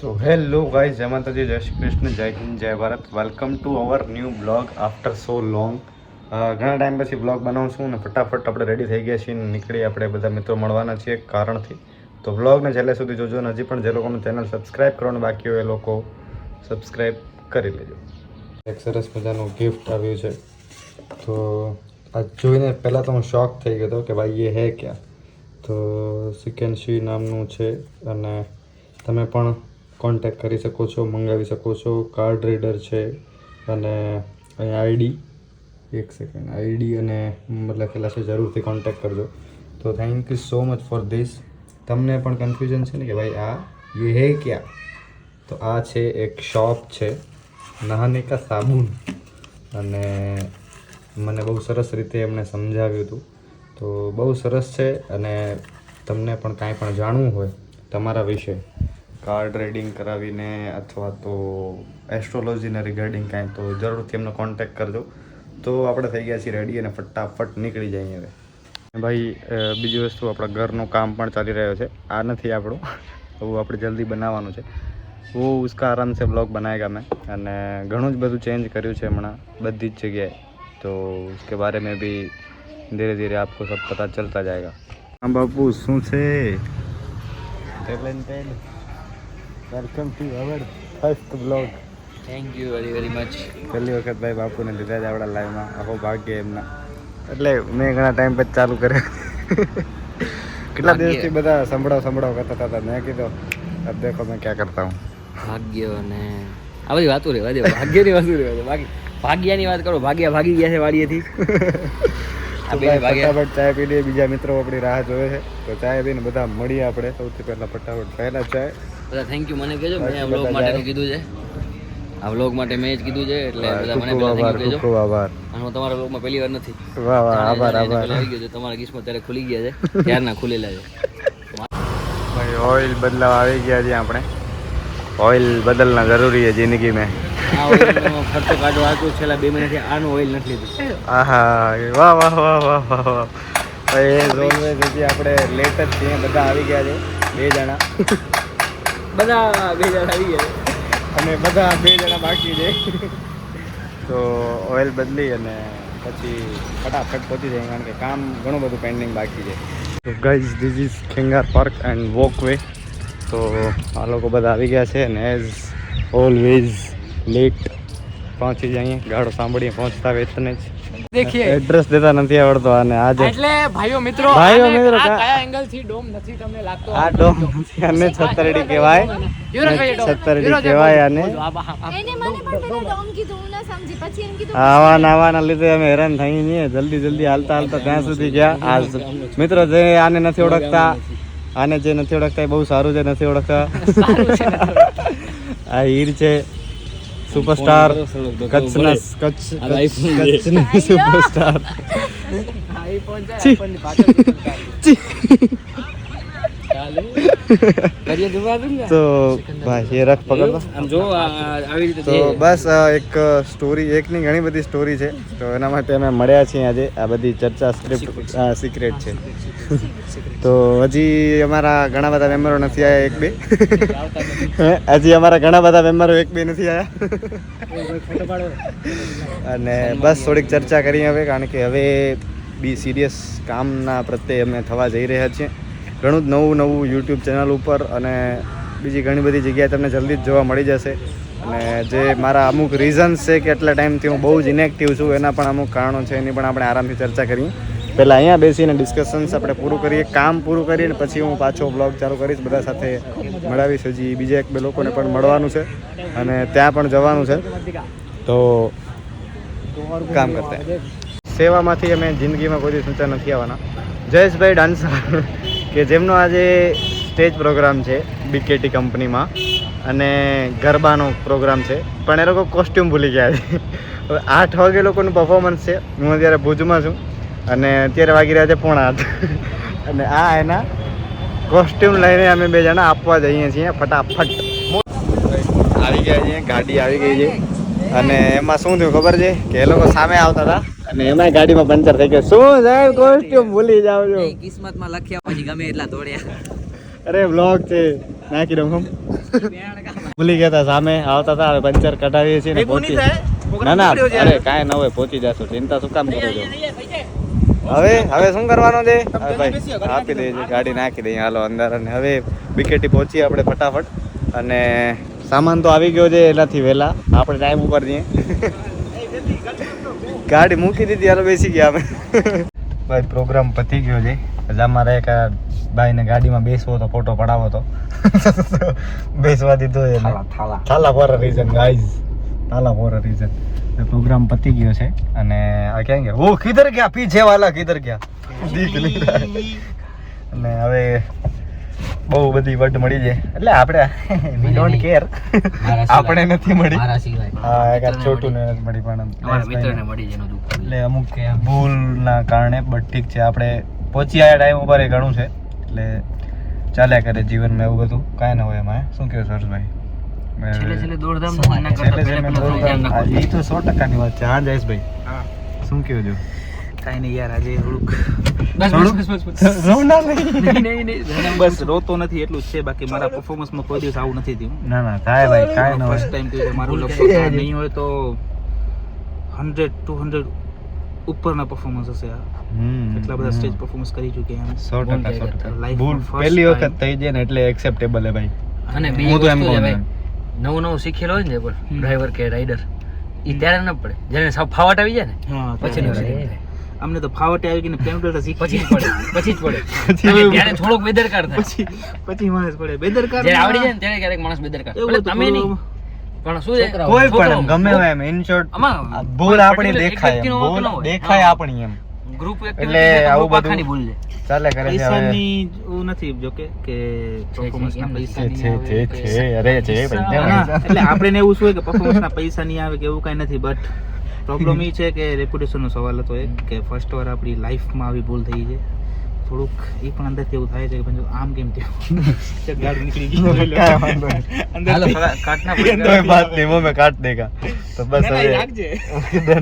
So hello guys, જય માતાજી, જય શ્રી કૃષ્ણ, જય હિન્દ, જય Bharat. Welcome to our new blog after so long. ઘણા ટાઈમ પછી બ્લોગ બનાવું છું ને ફટાફટ આપણે રેડી થઈ ગયા છીએ ને નીકળી આપણે બધા મિત્રો મળવાના છીએ એક કારણથી. તો બ્લોગને છેલ્લે સુધી જોજો ને હજી પણ જે લોકોનું ચેનલ સબસ્ક્રાઈબ કરવાનું બાકી હોય એ લોકો સબસ્ક્રાઈબ કરી લેજો. એક સરસ મજાનું ગિફ્ટ આવ્યું છે. તો આ જોઈને પહેલાં તો હું શોક થઈ ગયો હતો કે ભાઈ એ હે ક્યાં. તો સિકેન્સી નામનું છે અને તમે પણ કોન્ટેક્ટ કરી શકો છો, મંગાવી શકો છો. કાર્ડ રીડર છે અને અહીંયા આઈડી, એક સેકન્ડ, આઈડી અને નંબર લખેલા છે, જરૂરથી કોન્ટેક્ટ કરજો. તો thank you so much for this. તમને પણ કન્ફ્યુઝન છે ને કે ભાઈ આ ये है क्या, તો આ છે એક શોપ છે નહાને કા સાબુન અને મને બહુ સરસ રીતે એમણે સમજાવ્યું હતું. તો બહુ સરસ છે અને તમને પણ કાંઈ પણ જાણવું હોય તમારા વિશે કાર્ડ રીડિંગ કરાવીને અથવા તો એસ્ટ્રોલોજીના રિગાર્ડિંગ કાંઈ, તો જરૂરથી એમનો કોન્ટેક્ટ કરજો. તો આપણે થઈ ગયા છીએ રેડી અને ફટાફટ નીકળી જઈએ હવે. ભાઈ બીજી વસ્તુ, આપણા ઘરનું કામ પણ ચાલી રહ્યો છે. આ નથી આપણું, એવું આપણે જલ્દી બનાવવાનું છે. वो उसका आराम से ब्लॉग बनाएगा मैं. અને ઘણું જ બધું ચેન્જ કર્યું છે હમણાં બધી જ જગ્યાએ. તો उसके बारे में भी धीरे धीरे आपको सब पता चलता जाएगा. હા બાપુ, શું છે? Welcome to our first blog. Thank you very very much. પહેલી વખત ભાઈ બાપુને લીધા જ આપણા લાઈવમાં. આખો ભાગ્ય એમના. એટલે મેં ઘણા ટાઈમ પછી ચાલુ કર્યો. કેટલા દિવસથી બધા સંભળાવ કરતા હતા. મેં કીધું અબ દેખો મેં ક્યાં કરતા હું. ભાગ્ય અને આ બધી વાતો રહેવા દે. ભાગ્યની વાતો રહેવા દે. બાકી ભાગ્યાની વાત કરો. ભાગી ગયા છે વાડીએથી. ફટાફટ ચાય પી લઈએ. બીજા મિત્રો આપણી રાહ જોવે છે, તો ચાય પીને બધા મળીએ આપણે. સૌથી પહેલા ફટાફટ પહેલા ચાય. બધા થેન્ક યુ મને કહેજો. મેં આ વ્લોગ માટે કીધું છે. આ વ્લોગ માટે મેં જ કીધું છે, એટલે બધા મને પહેલા થેન્ક યુ કહેજો. ખૂબ આભાર. અને હું તમારા વ્લોગમાં પહેલી વાર નથી. વાહ વાહ, આભાર આભાર. આવી ગયો છે તમારા કિસ્મત ત્યારે ખુલી ગયા છે, ત્યારના ખુલેલા છે. ભાઈ ઓઇલ બદલાવ આવી ગયા છે આપણે. ઓઇલ બદલના જરૂરી છે જિંદગી મેં. આ ઓઇલનો ખર્ચો કાઢો આટલું છેલ્લા 2 મહિનાથી આનું ઓઇલ નથી લીધું. આહા, વાહ વાહ વાહ વાહ વાહ વાહ. ભાઈ એ ઓલવેઝ હજી આપણે લેટ જ છીએ. બધા આવી ગયા છે, 2 જણા. બધા 2 જણા આવી ગયા છે અને બધા 2 જણા બાકી છે. તો ઓઇલ બદલી અને પછી ફટાફટ પહોંચી જાય, કારણ કે કામ ઘણું બધું પેન્ડિંગ બાકી છે. તો guys, this is Khengar park and walkway. તો આ લોકો બધા આવી ગયા છે અને એઝ ઓલવેઝ લેટ પહોંચી જઈએ. ગાડો સાંભળીએ પહોંચતા વેચને જ. देखिए એડ્રેસ દેતા નથી આવડતો આને. આજે એટલે ભાઈઓ મિત્રો આ કયા એંગલ થી ડોમ નથી તમને લાગતો? આ ડોમ નથી, આને છતરડી કહેવાય. છતરડી કહેવાય આને. એને મને પણ પેલા ડોમ કીધું, હું ના સમજી. પછી એમ કીધું આવાના લીધે અમે હેરાન થઈ છીએ. જલ્દી હાલતા ત્યાં સુધી ગયા. આ મિત્રો જે આને નથી ઓળખતા, આને જે નથી ઓળખતા એ બહુ સારું છે. નથી ઓળખતા આ હીર છે, સુપરસ્ટાર, કચ્છના સુપરસ્ટાર. તો ભાઈ એ રખ પકડો. આમ જો આવી રીતે તો બસ એક સ્ટોરી, એકની ઘણી બધી સ્ટોરી છે. તો એના માટે અમે મળ્યા છીએ આજે. આ બધી ચર્ચા સ્ક્રિપ્ટ સિક્રેટ છે. તો હજી અમારા ઘણા બધા મેમ્બરો નથી આવ્યા, 1-2. હજી અમારા ઘણા બધા મેમ્બરો 1-2 નથી આવ્યા. અને બસ થોડીક ચર્ચા કરીએ હવે, કારણ કે હવે બી સિરિયસ કામના પ્રત્યે અમે થવા જઈ રહ્યા છીએ. ઘણું જ નવું યુટ્યુબ ચેનલ ઉપર અને બીજી ઘણી બધી જગ્યાએ તમને જલ્દી જ જોવા મળી જશે. અને જે મારા અમુક રીઝન્સ છે કે એટલા ટાઈમથી હું બહુ જ ઇનેક્ટિવ છું, એના પણ અમુક કારણો છે. એની પણ આપણે આરામથી ચર્ચા કરીએ. પહેલાં અહીંયા બેસીને ડિસ્કશન્સ આપણે પૂરું કરીએ, કામ પૂરું કરીને પછી હું પાછો બ્લોગ ચાલુ કરીશ. બધા સાથે મળાવીશ. હજી બીજા 1-2 લોકોને પણ મળવાનું છે અને ત્યાં પણ જવાનું છે. તો કામ કરતા સેવામાંથી અમે જિંદગીમાં કોઈ ઊંચા નથી આવવાના. જયેશભાઈ ડાન્સર કે જેમનો આજે સ્ટેજ પ્રોગ્રામ છે બીકેટી કંપનીમાં અને ગરબાનો પ્રોગ્રામ છે, પણ એ લોકો કોસ્ટ્યુમ ભૂલી ગયા છે. હવે 8 વાગે લોકોનું પરફોર્મન્સ છે. હું અત્યારે ભુજમાં છું અને અત્યારે વાગી રહ્યા છે 7:45. અને આ એના કોસ્ટ્યુમ લઈને અમે 2 જણા આપવા જઈએ છીએ ફટાફટ. આવી ગયા છીએ, ગાડી આવી ગઈ છે. અને એમાં શું થયું ખબર છે કે એ લોકો સામે આવતા હતા અને એમાં ગાડીમાં પંચર થઈ ગયો. શું સાહેબ, કોસ્ટ્યુમ ભૂલી જાવ છો? કિસ્મતમાં લખ્યા પછી ગમે એટલા દોડ્યા. અરે બ્લોગ છે, નાખી દઉં. ભૂલી ગયા હતા સામે આવતા હતા હવે પંચર કઢાવીએ છીએ ને પહોંચી ના ના અરે કાંઈ ન હોય પહોંચી જશું ચિંતા શું કામ કરો છો હવે શું કરવાનું છે હવે ભાઈ આપી દઈએ છીએ ગાડી નાખી દઈએ હાલો અંદર અને હવે વિકેટી પહોંચીએ આપણે ફટાફટ અને સામાન તો આવી ગયો છે એનાથી વહેલા આપણે ટાઈમ ઉપર જઈએ ગાડી મૂકી દીધી હાલો બેસી ગયા અમે ભાઈ પ્રોગ્રામ પતી ગયો છે હજી અમારે એક ભાઈને ગાડીમાં બેસવો તો ફોટો પડાવો તો બેસવા દીધો એને Thala for reason guys Thala for reason program પતી ગયો છે અને આ ક્યાં ગયા ઓ કિધર ગયા પીછે વાલા કિધર ગયા દીખ નહીં રહ્યા અને હવે બહુ બધી વડ મળી છે એટલે આપણે વી ડોન્ટ કેર આપણે નથી મળી હા એક છોટું ને નથી મળી પણ એટલે અમુક ભૂલના કારણે બટ ઠીક છે આપણે પહોંચી આવ્યા ટાઈમ ઉપર એ ઘણું છે એટલે ચાલ્યા કરે જીવનમાં એવું બધું કાંઈ ન હોય એમાં શું કહો હર્ષભાઈ એ તો 100% ની વાત છે હા જયેશભાઈ શું કહો છો કાઈ નહીં યાર આજે થોડુંક બસ રોતો નથી એટલું જ છે બાકી મારા પરફોર્મન્સમાં કોઈ દિવસ આવું નથી થયું ના ના થાય ભાઈ કાંઈ ન હોય ફર્સ્ટ ટાઈમ થયું છે મારું લગભગ નહીં હોય તો 100 200 ઉપરના પરફોર્મન્સ હશે આ એટલા બધા સ્ટેજ પરફોર્મન્સ કરી ચૂક્યા એમ 100% ભૂલ પહેલી વખત થઈ જાય ને એટલે એક્સેપ્ટેબલ હે ભાઈ અને હું તો એમ કહું નવું શીખેલો હોય ને ડ્રાઈવર કે રાઈડર ઈ ત્યારે ન પડે જ્યારે સાવ ફાવટ આવી જાય ને હા પછી ન પડે અમને તો ફાવટે આવી ગઈ ને પેન્ડલ તો પછી જ પડે ત્યારે થોડોક બેદરકાર થાય પછી માણસ પડે બેદરકાર જ્યારે આવડી જાય ને ત્યારે ક્યારેક માણસ બેદરકાર એટલે તમે નહીં પણ શું છે કોઈ પણ ગમે હોય એમ ઇન શોર્ટ ભૂલ આપણી દેખાય ભૂલ દેખાય આપણી એમ ગ્રુપ એટલે આવું બધું ભૂલ છે ચાલે કરે છે હવે પૈસાની એવું નથી જો કે પરફોર્મન્સના પૈસા છે અરે છે ભાઈ એટલે આપણે એવું શું હોય કે પરફોર્મન્સના પૈસા નહીં આવે કે એવું કાંઈ નથી બટ પ્રોબ્લેમ એ છે કે રેપ્યુટેશનનો સવાલ હતો એક કે ફર્સ્ટ વાર આપણી લાઈફમાં આવી ભૂલ થઈ છે થોડુંક એ પણ અંદરથી એવું થાય છે કે પણ આમ કેમ થયું ગાડી નીકળી ગઈ कोई बात नहीं वो मैं काट देगा तो बस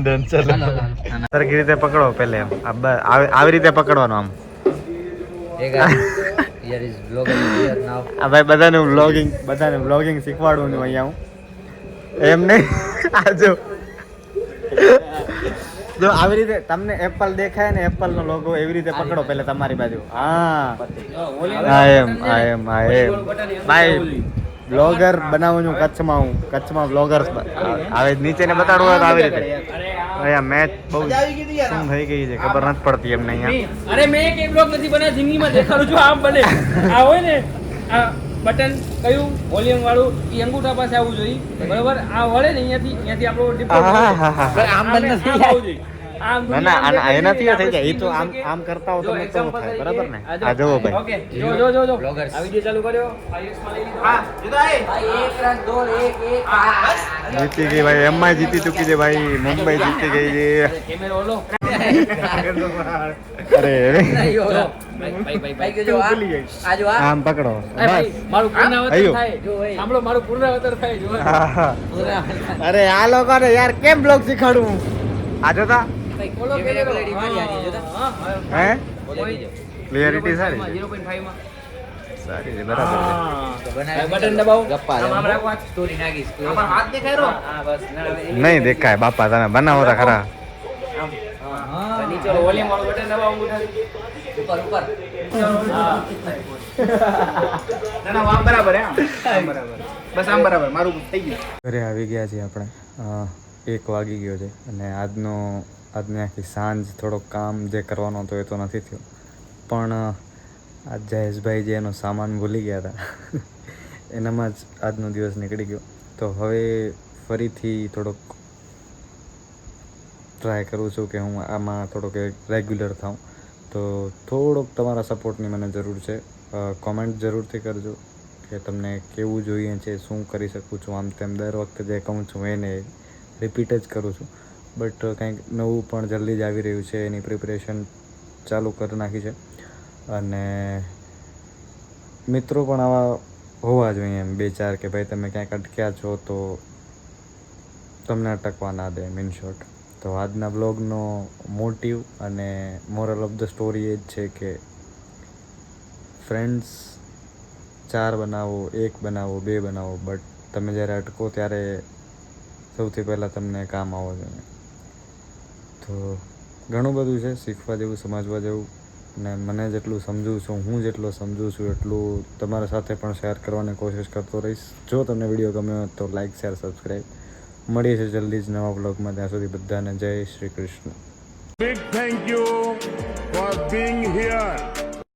डन चलो સરખી રીતે પકડો પહેલે એમ આવી રીતે પકડવાનું આમ આ ભાઈ બધાને વ્લોગિંગ શીખવાડું છું અહીંયા હું એમ નહીં આ જો આવી રીતે તમને એપલ દેખાય ને એપલ નો લોગો એવી રીતે પકડો પહેલે તમારી બાજુ હા ભાઈ બ્લોગર બનાવું છું કચ્છમાં બ્લોગર્સ આવે નીચે ને બતાડવું હોય તો આવી રીતે અહીંયા મેચ બહુ શું થઈ ગઈ છે ખબર નથી પડતી એમને અહીંયા અરે મેં એક બ્લોગ નથી બનાવ્યો જિંદગીમાં દેખાડું છું આમ બને આ હોય ને આ બટન કયું વોલ્યુમ વાળું ઈ અંગૂઠા પાસે આવવું જોઈએ બરોબર આ વળે ને અહીંયાથી આપણો ડિફોલ્ટ આમ બને આવવું જોઈએ ના એનાથી થઈ જાય એ તો આમ કરતા હો તો તો થાય બરાબર ને આ જોવો ભાઈ ઓકે જો આ વિડિયો ચાલુ કર્યો હા જીતી ગઈ ભાઈ એમઆઈ જીતી ચૂકી છે ભાઈ મુંબઈ જીતી ગઈ છે કેમેરો ઓલો અરે આમ પકડો મારું પૂર્ણાવતર થાય સાંભળો મારું પૂર્ણાવતર થાય જો અરે આ લોકોને યાર કેમ બ્લોગ શીખવાડું આ જોતા ઓલો કેમેરો હે ક્લિયરિટી સારી 0.5 માં સારી છે બરાબર છે બટન દબાવો આમ રાખો આ સ્ટોરી નાખીશ આમાં હાથ દેખાય રો હા બસ નહીં દેખાય બાપા તમે બનાવો તા ખરા હા નીચે વોલ્યુમ વાળું બટન દબાવો અંગૂઠાથી ઉપર ના આમ બરાબર હે આમ બરાબર બસ આમ બરાબર મારું થઈ ગયું ઘરે આવી ગયા છીએ આપણે 1 વાગી ગયો છે અને આજની આખી સાંજ થોડોક કામ જે કરવાનો હતો એ તો નથી થયો પણ આજ જયેશભાઈ જે એનો સામાન ભૂલી ગયા હતા એનામાં જ આજનો દિવસ નીકળી ગયો તો હવે ફરીથી થોડોક ટ્રાય કરું છું કે હું આમાં થોડોક રેગ્યુલર થાઉં તો થોડોક તમારા સપોર્ટની મને જરૂર છે કોમેન્ટ જરૂરથી કરજો કે તમને કેવું જોઈએ છે શું કરી શકું છું આમ તેમ દર વખતે જે કહું છું એને રિપીટ જ કરું છું બટ કંઈક નવું પણ જલ્દી જ આવી રહ્યું છે એની પ્રિપરેશન ચાલુ કરી નાખી છે અને મિત્રો પણ આવા હોવા જોઈએ એમ 2-4 કે ભાઈ તમે ક્યાંક અટક્યા છો તો તમને અટકવા ના દે ઇન શોર્ટ તો આજના બ્લોગનો મોટિવ અને મોરલ ઓફ ધ સ્ટોરી એ જ છે કે ફ્રેન્ડ્સ 4 બનાવો, 1 બનાવો, 2 બનાવો, બટ તમે જ્યારે અટકો ત્યારે સૌથી પહેલાં તમને કામ આવો જોઈએ. તો ઘણું બધું છે શીખવા જેવું, સમજવા જેવું, ને મને જેટલું સમજું છું, હું જેટલો સમજું છું એટલું તમારા સાથે પણ શેર કરવાની કોશિશ કરતો રહીશ. જો તમને વિડીયો ગમ્યો હોય તો લાઇક, શેર, સબસ્ક્રાઈબ. મળીએ છીએ જલ્દી જ નવા બ્લોગમાં. ત્યાં સુધી બધાને જય Shri Krishna. Big thank you for being here.